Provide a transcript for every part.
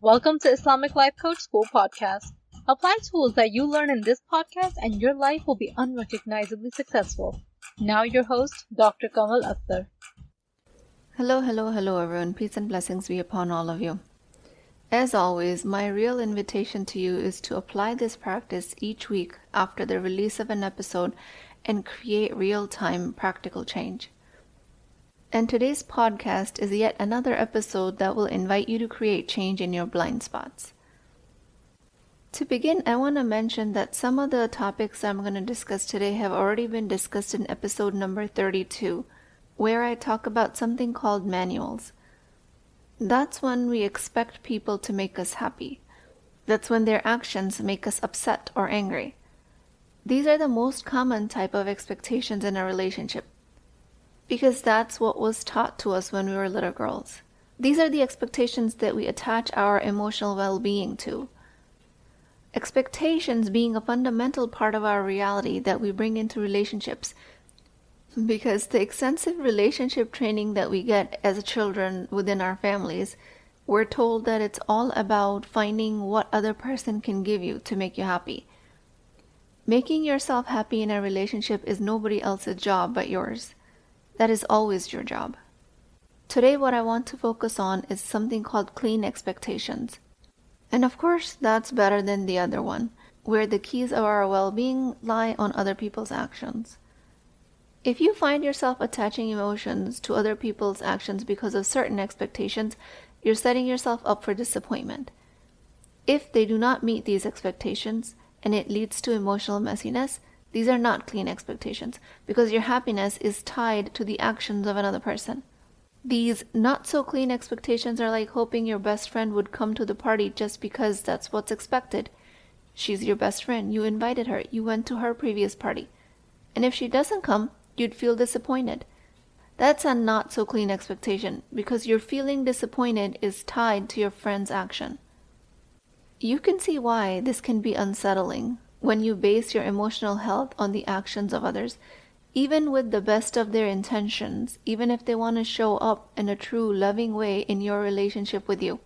Welcome to Islamic Life Coach School Podcast. Apply tools that you learn in this podcast and your life will be unrecognizably successful. Now your host, Dr. Kamal Akhtar. Hello everyone. Peace and blessings be upon all of you. As always, my real invitation to you is to apply this practice each week after the release of an episode and create real-time practical change. And today's podcast is yet another episode that will invite you to create change in your blind spots. To begin, I want to mention that some of the topics I'm going to discuss today have already been discussed in episode number 32, where I talk about something called manuals. That's when we expect people to make us happy. That's when their actions make us upset or angry. These are the most common type of expectations in a relationship, because that's what was taught to us when we were little girls. These are the expectations that we attach our emotional well-being to. Expectations being a fundamental part of our reality that we bring into relationships, because the extensive relationship training that we get as children within our families, we're told that it's all about finding what other person can give you to make you happy. Making yourself happy in a relationship is nobody else's job but yours. That is always your job. Today what I want to focus on is something called clean expectations. And of course, that's better than the other one, where the keys of our well-being lie on other people's actions. If you find yourself attaching emotions to other people's actions because of certain expectations, you're setting yourself up for disappointment. If they do not meet these expectations and it leads to emotional messiness, these are not clean expectations, because your happiness is tied to the actions of another person. These not so clean expectations are like hoping your best friend would come to the party just because that's what's expected. She's your best friend, you invited her, you went to her previous party. And if she doesn't come, you'd feel disappointed. That's a not so clean expectation, because your feeling disappointed is tied to your friend's action. You can see why this can be unsettling when you base your emotional health on the actions of others, even with the best of their intentions, even if they want to show up in a true loving way in your relationship with you.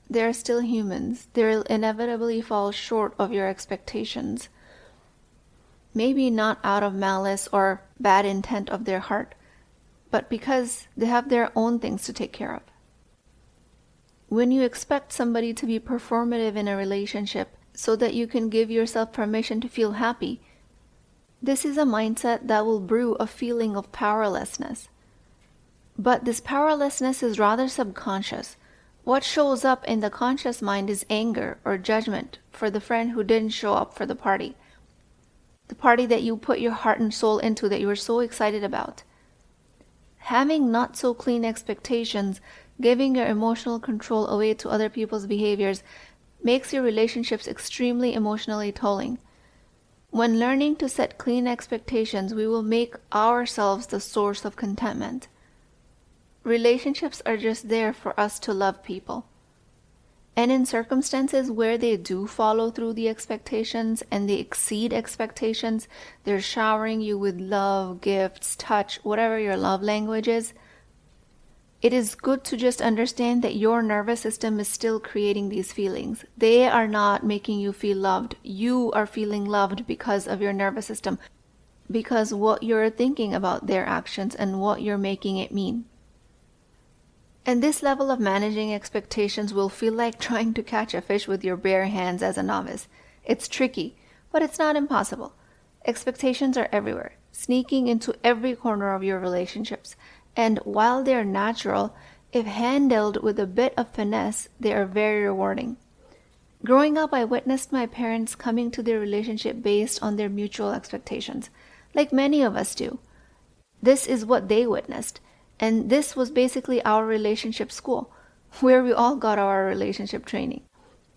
They are still humans. They'll inevitably fall short of your expectations. Maybe not out of malice or bad intent of their heart, but because they have their own things to take care of. When you expect somebody to be performative in a relationship so that you can give yourself permission to feel happy, this is a mindset that will brew a feeling of powerlessness. But this powerlessness is rather subconscious. What shows up in the conscious mind is anger or judgment for the friend who didn't show up for the party that you put your heart and soul into, that you were so excited about. Having not so clean expectations, giving your emotional control away to other people's behaviors, makes your relationships extremely emotionally tolling. When learning to set clean expectations, we will make ourselves the source of contentment. Relationships are just there for us to love people. And in circumstances where they do follow through the expectations and they exceed expectations, they're showering you with love, gifts, touch, whatever your love language is, it is good to just understand that your nervous system is still creating these feelings. They are not making you feel loved. You are feeling loved because of your nervous system, because what you're thinking about their actions and what you're making it mean. And this level of managing expectations will feel like trying to catch a fish with your bare hands as a novice. It's tricky, but it's not impossible. Expectations are everywhere, sneaking into every corner of your relationships. And while they're natural, if handled with a bit of finesse, they are very rewarding. Growing up, I witnessed my parents coming to their relationship based on their mutual expectations, like many of us do. This is what they witnessed. And this was basically our relationship school, where we all got our relationship training,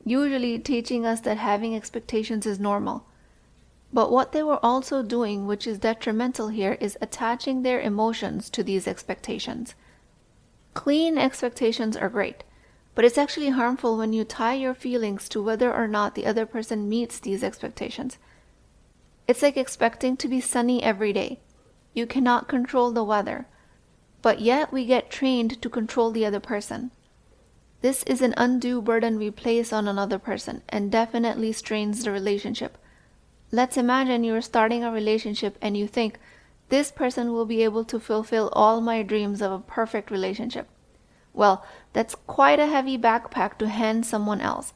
usually teaching us that having expectations is normal. But what they were also doing, which is detrimental here, is attaching their emotions to these expectations. Clean expectations are great, but it's actually harmful when you tie your feelings to whether or not the other person meets these expectations. It's like expecting to be sunny every day. You cannot control the weather, but yet we get trained to control the other person. This is an undue burden we place on another person and definitely strains the relationship. Let's imagine you're starting a relationship and you think, this person will be able to fulfill all my dreams of a perfect relationship. Well, that's quite a heavy backpack to hand someone else.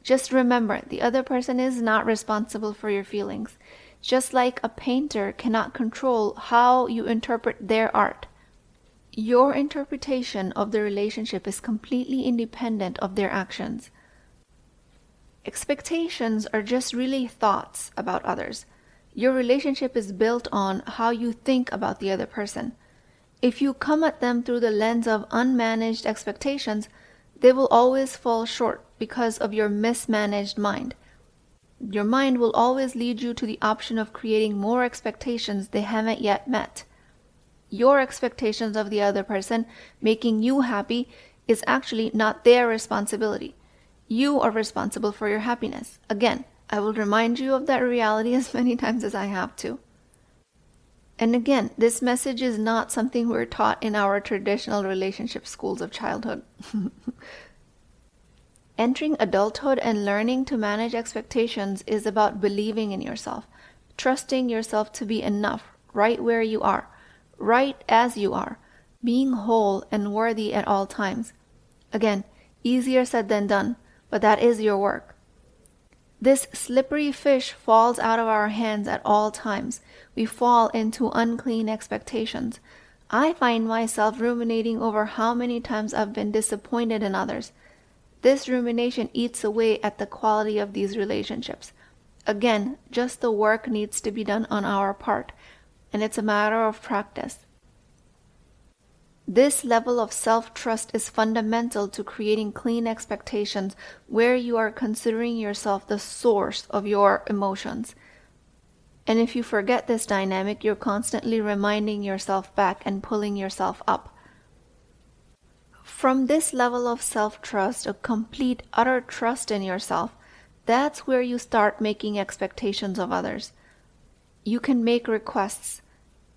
Just remember, the other person is not responsible for your feelings. Just like a painter cannot control how you interpret their art. Your interpretation of the relationship is completely independent of their actions. Expectations are just really thoughts about others. Your relationship is built on how you think about the other person. If you come at them through the lens of unmanaged expectations, they will always fall short because of your mismanaged mind. Your mind will always lead you to the option of creating more expectations they haven't yet met. Your expectations of the other person making you happy is actually not their responsibility. You are responsible for your happiness. Again, I will remind you of that reality as many times as I have to. And again, this message is not something we're taught in our traditional relationship schools of childhood. Entering adulthood and learning to manage expectations is about believing in yourself, trusting yourself to be enough right where you are, right as you are, being whole and worthy at all times. Again, easier said than done, but that is your work. This slippery fish falls out of our hands at all times. We fall into unclean expectations. I find myself ruminating over how many times I've been disappointed in others. This rumination eats away at the quality of these relationships. Again, just the work needs to be done on our part, and it's a matter of practice. This level of self-trust is fundamental to creating clean expectations where you are considering yourself the source of your emotions. And if you forget this dynamic, you're constantly reminding yourself back and pulling yourself up. From this level of self-trust, a complete, utter trust in yourself, that's where you start making expectations of others. You can make requests.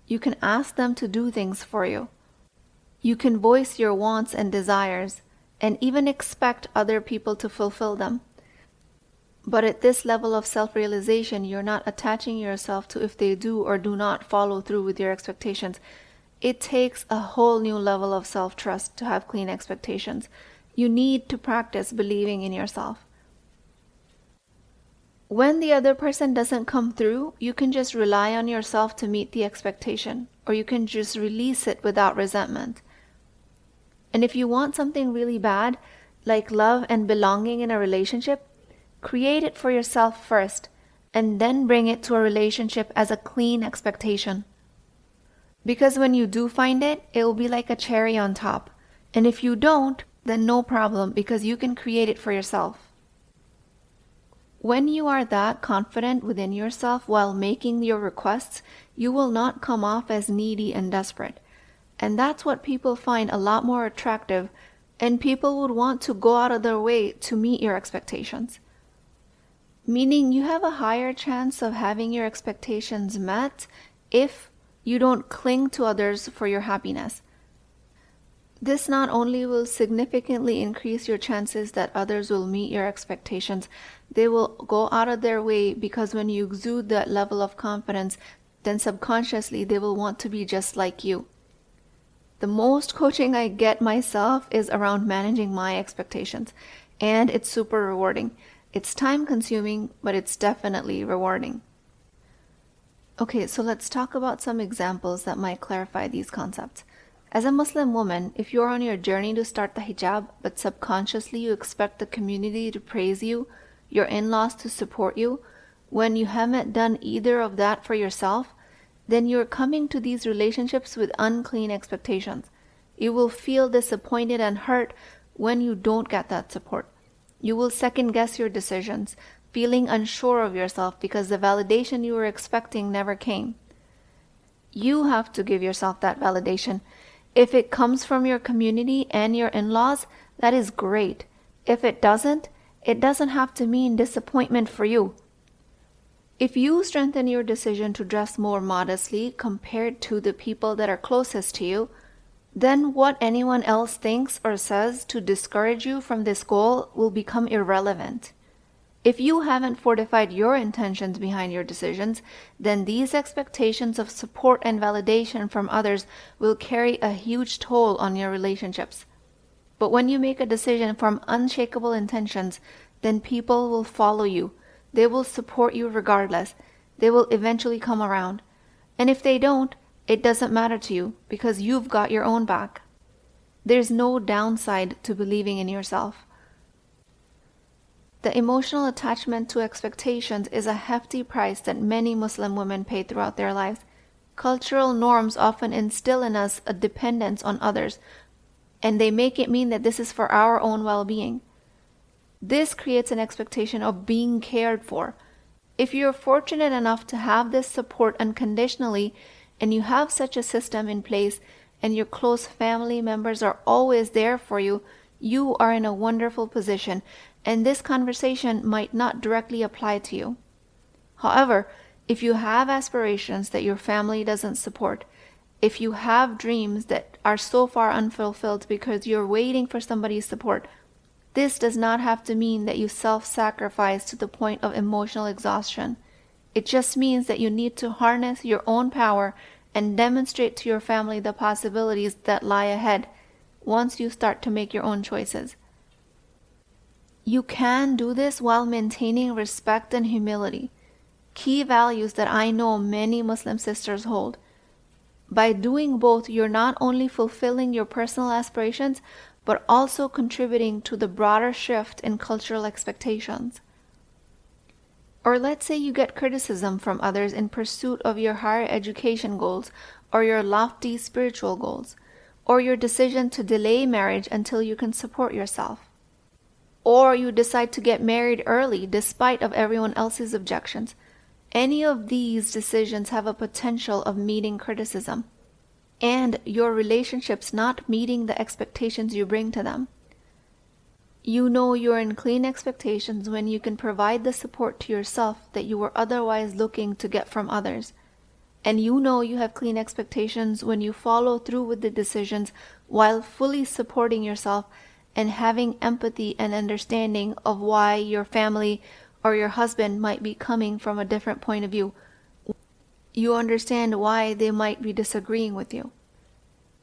You can ask them to do things for you. You can voice your wants and desires, and even expect other people to fulfill them. But at this level of self-realization, you're not attaching yourself to if they do or do not follow through with your expectations. It takes a whole new level of self-trust to have clean expectations. You need to practice believing in yourself. When the other person doesn't come through, you can just rely on yourself to meet the expectation, or you can just release it without resentment. And if you want something really bad, like love and belonging in a relationship, create it for yourself first, and then bring it to a relationship as a clean expectation. Because when you do find it, it will be like a cherry on top. And if you don't, then no problem, because you can create it for yourself. When you are that confident within yourself while making your requests, you will not come off as needy and desperate. And that's what people find a lot more attractive, and people would want to go out of their way to meet your expectations. Meaning you have a higher chance of having your expectations met if you don't cling to others for your happiness. This not only will significantly increase your chances that others will meet your expectations, they will go out of their way, because when you exude that level of confidence, then subconsciously they will want to be just like you. The most coaching I get myself is around managing my expectations, and it's super rewarding. It's time consuming, but it's definitely rewarding. Okay, so let's talk about some examples that might clarify these concepts. As a Muslim woman, if you're on your journey to start the hijab, but subconsciously you expect the community to praise you, your in-laws to support you, when you haven't done either of that for yourself, then you're coming to these relationships with unclean expectations. You will feel disappointed and hurt when you don't get that support. You will second guess your decisions, feeling unsure of yourself because the validation you were expecting never came. You have to give yourself that validation. If it comes from your community and your in-laws, that is great. If it doesn't have to mean disappointment for you. If you strengthen your decision to dress more modestly compared to the people that are closest to you, then what anyone else thinks or says to discourage you from this goal will become irrelevant. If you haven't fortified your intentions behind your decisions, then these expectations of support and validation from others will carry a huge toll on your relationships. But when you make a decision from unshakable intentions, then people will follow you. They will support you regardless. They will eventually come around. And if they don't, it doesn't matter to you because you've got your own back. There's no downside to believing in yourself. The emotional attachment to expectations is a hefty price that many Muslim women pay throughout their lives. Cultural norms often instill in us a dependence on others, and they make it mean that this is for our own well-being. This creates an expectation of being cared for. If you're fortunate enough to have this support unconditionally, and you have such a system in place, and your close family members are always there for you, you are in a wonderful position, and this conversation might not directly apply to you. However, if you have aspirations that your family doesn't support, if you have dreams that are so far unfulfilled because you're waiting for somebody's support, this does not have to mean that you self-sacrifice to the point of emotional exhaustion. It just means that you need to harness your own power and demonstrate to your family the possibilities that lie ahead once you start to make your own choices. You can do this while maintaining respect and humility, key values that I know many Muslim sisters hold. By doing both, you're not only fulfilling your personal aspirations, but also contributing to the broader shift in cultural expectations. Or let's say you get criticism from others in pursuit of your higher education goals, or your lofty spiritual goals, or your decision to delay marriage until you can support yourself. Or you decide to get married early despite of everyone else's objections. Any of these decisions have a potential of meeting criticism, and your relationships not meeting the expectations you bring to them. You know you're in clean expectations when you can provide the support to yourself that you were otherwise looking to get from others. And you know you have clean expectations when you follow through with the decisions while fully supporting yourself and having empathy and understanding of why your family or your husband might be coming from a different point of view. You understand why they might be disagreeing with you.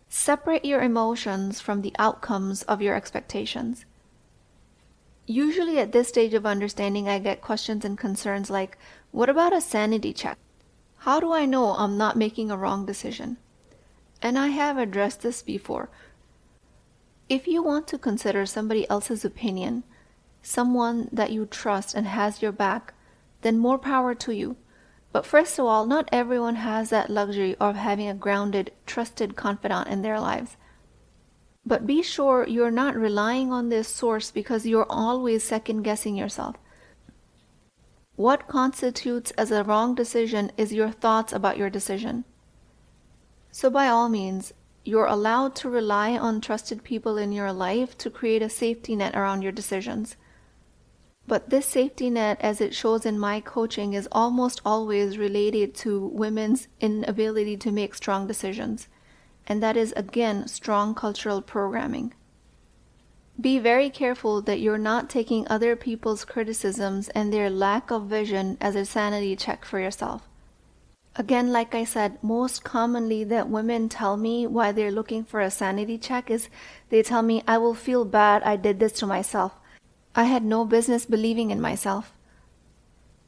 Separate your emotions from the outcomes of your expectations. Usually at this stage of understanding, I get questions and concerns like, what about a sanity check? How do I know I'm not making a wrong decision? And I have addressed this before. If you want to consider somebody else's opinion, someone that you trust and has your back, then more power to you. But first of all, not everyone has that luxury of having a grounded, trusted confidant in their lives. But be sure you're not relying on this source because you're always second-guessing yourself. What constitutes as a wrong decision is your thoughts about your decision. So by all means, you're allowed to rely on trusted people in your life to create a safety net around your decisions. But this safety net, as it shows in my coaching, is almost always related to women's inability to make strong decisions. And that is, again, strong cultural programming. Be very careful that you're not taking other people's criticisms and their lack of vision as a sanity check for yourself. Again, like I said, most commonly that women tell me why they're looking for a sanity check is they tell me, I will feel bad I did this to myself. I had no business believing in myself.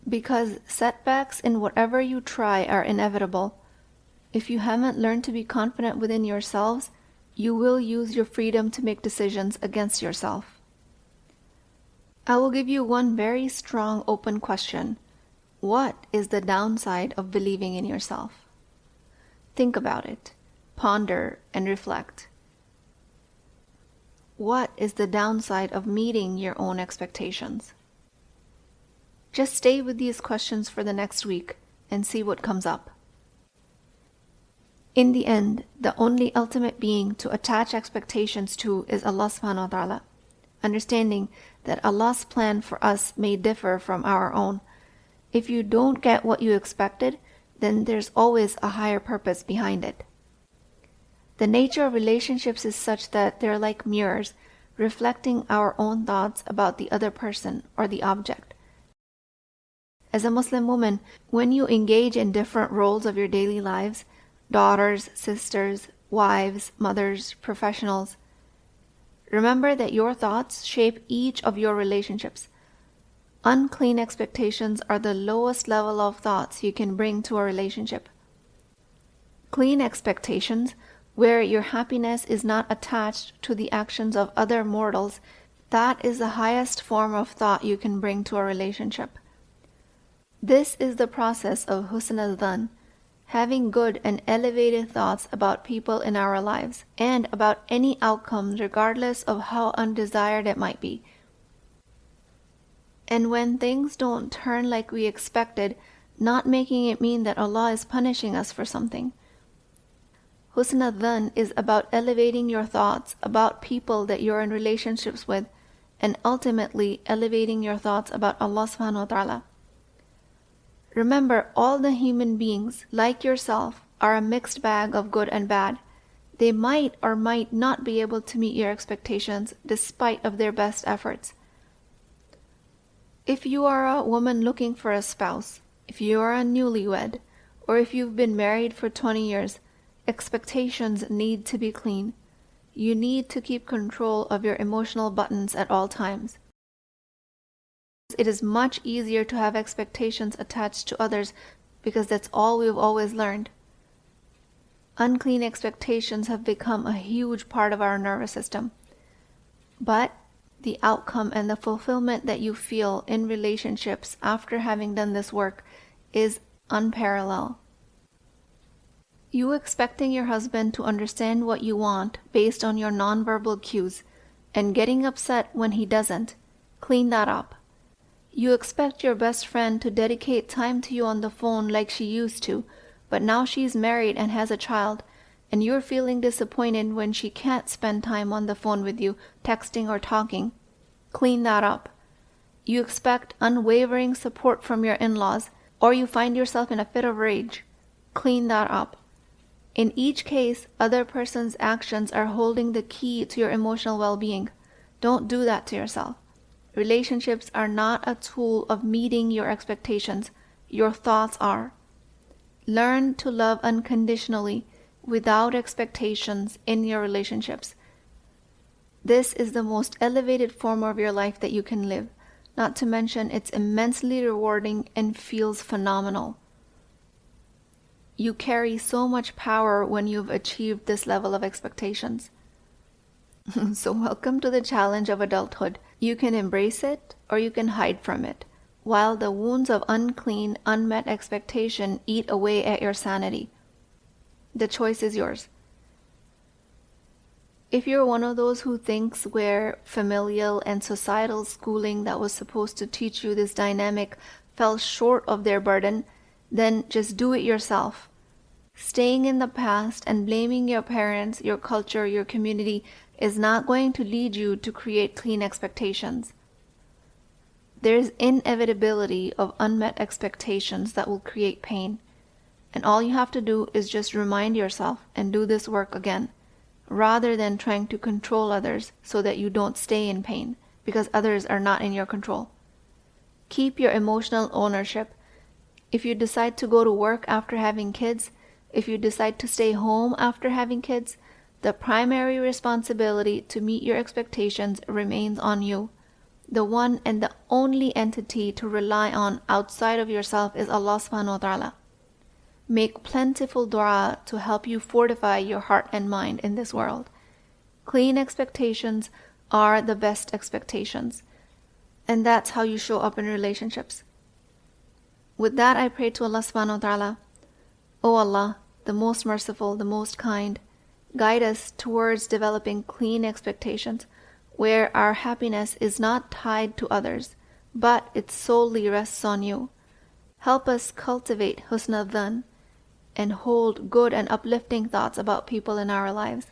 Because setbacks in whatever you try are inevitable. If you haven't learned to be confident within yourselves, you will use your freedom to make decisions against yourself. I will give you one very strong open question. What is the downside of believing in yourself? Think about it, ponder, and reflect. What is the downside of meeting your own expectations? Just stay with these questions for the next week and see what comes up. In the end, the only ultimate being to attach expectations to is Allah subhanahu wa ta'ala. Understanding that Allah's plan for us may differ from our own. If you don't get what you expected, then there's always a higher purpose behind it. The nature of relationships is such that they're like mirrors, reflecting our own thoughts about the other person or the object. As a Muslim woman, when you engage in different roles of your daily lives, daughters, sisters, wives, mothers, professionals, remember that your thoughts shape each of your relationships. Unclean expectations are the lowest level of thoughts you can bring to a relationship. Clean expectations, where your happiness is not attached to the actions of other mortals, that is the highest form of thought you can bring to a relationship. This is the process of husn al-dhan, having good and elevated thoughts about people in our lives and about any outcomes regardless of how undesired it might be. And when things don't turn like we expected, not making it mean that Allah is punishing us for something. Husn al-dhan is about elevating your thoughts about people that you're in relationships with and ultimately elevating your thoughts about Allah subhanahu wa ta'ala. Remember, all the human beings, like yourself, are a mixed bag of good and bad. They might or might not be able to meet your expectations despite of their best efforts. If you are a woman looking for a spouse, if you are a newlywed, or if you've been married for 20 years, expectations need to be clean. You need to keep control of your emotional buttons at all times. It is much easier to have expectations attached to others because that's all we've always learned. Unclean expectations have become a huge part of our nervous system. But the outcome and the fulfillment that you feel in relationships after having done this work is unparalleled. You expecting your husband to understand what you want based on your nonverbal cues and getting upset when he doesn't, clean that up. You expect your best friend to dedicate time to you on the phone like she used to, but now she's married and has a child, and you're feeling disappointed when she can't spend time on the phone with you, texting or talking. Clean that up. You expect unwavering support from your in-laws, or you find yourself in a fit of rage. Clean that up. In each case, other person's actions are holding the key to your emotional well-being. Don't do that to yourself. Relationships are not a tool of meeting your expectations. Your thoughts are. Learn to love unconditionally without expectations in your relationships. This is the most elevated form of your life that you can live. Not to mention it's immensely rewarding and feels phenomenal. You carry so much power when you've achieved this level of expectations. So welcome to the challenge of adulthood. You can embrace it or you can hide from it, while the wounds of unclean, unmet expectation eat away at your sanity. The choice is yours. If you're one of those who thinks where familial and societal schooling that was supposed to teach you this dynamic fell short of their burden, then just do it yourself. Staying in the past and blaming your parents, your culture, your community is not going to lead you to create clean expectations. There's inevitability of unmet expectations that will create pain, and all you have to do is just remind yourself and do this work again, rather than trying to control others so that you don't stay in pain, because others are not in your control. Keep your emotional ownership. If you decide to go to work after having kids, if you decide to stay home after having kids, the primary responsibility to meet your expectations remains on you. The one and the only entity to rely on outside of yourself is Allah subhanahu wa ta'ala. Make plentiful dua to help you fortify your heart and mind in this world. Clean expectations are the best expectations. And that's how you show up in relationships. With that, I pray to Allah subhanahu wa ta'ala. O Allah, the most merciful, the most kind, guide us towards developing clean expectations where our happiness is not tied to others, but it solely rests on you. Help us cultivate husn al-dhan and hold good and uplifting thoughts about people in our lives.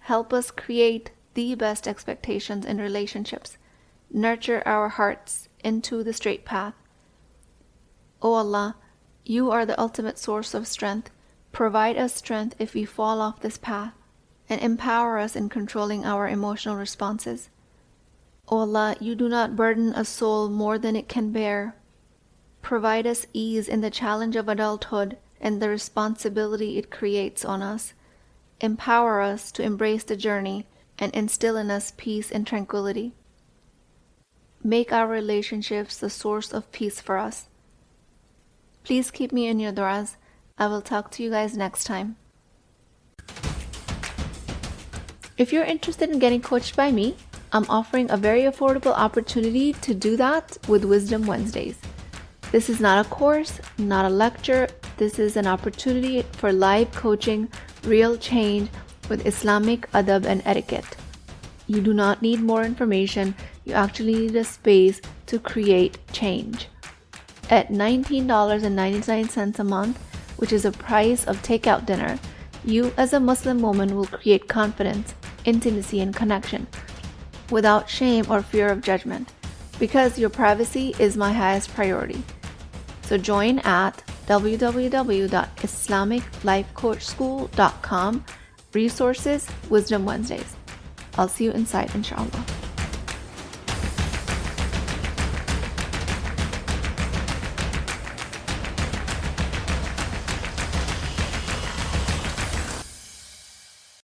Help us create the best expectations in relationships. Nurture our hearts into the straight path. O Allah, you are the ultimate source of strength. Provide us strength if we fall off this path. and empower us in controlling our emotional responses. O Allah, you do not burden a soul more than it can bear. Provide us ease in the challenge of adulthood and the responsibility it creates on us. Empower us to embrace the journey and instill in us peace and tranquility. Make our relationships the source of peace for us. Please keep me in your du'as. I will talk to you guys next time. If you're interested in getting coached by me, I'm offering a very affordable opportunity to do that with Wisdom Wednesdays. This is not a course, not a lecture. This is an opportunity for live coaching, real change with Islamic adab and etiquette. You do not need more information. You actually need a space to create change. At $19.99 a month, which is the price of takeout dinner, you as a Muslim woman will create confidence, intimacy, and connection without shame or fear of judgment, because your privacy is my highest priority. So join at www.islamiclifecoachschool.com, resources, Wisdom Wednesdays. I'll see you inside, inshallah.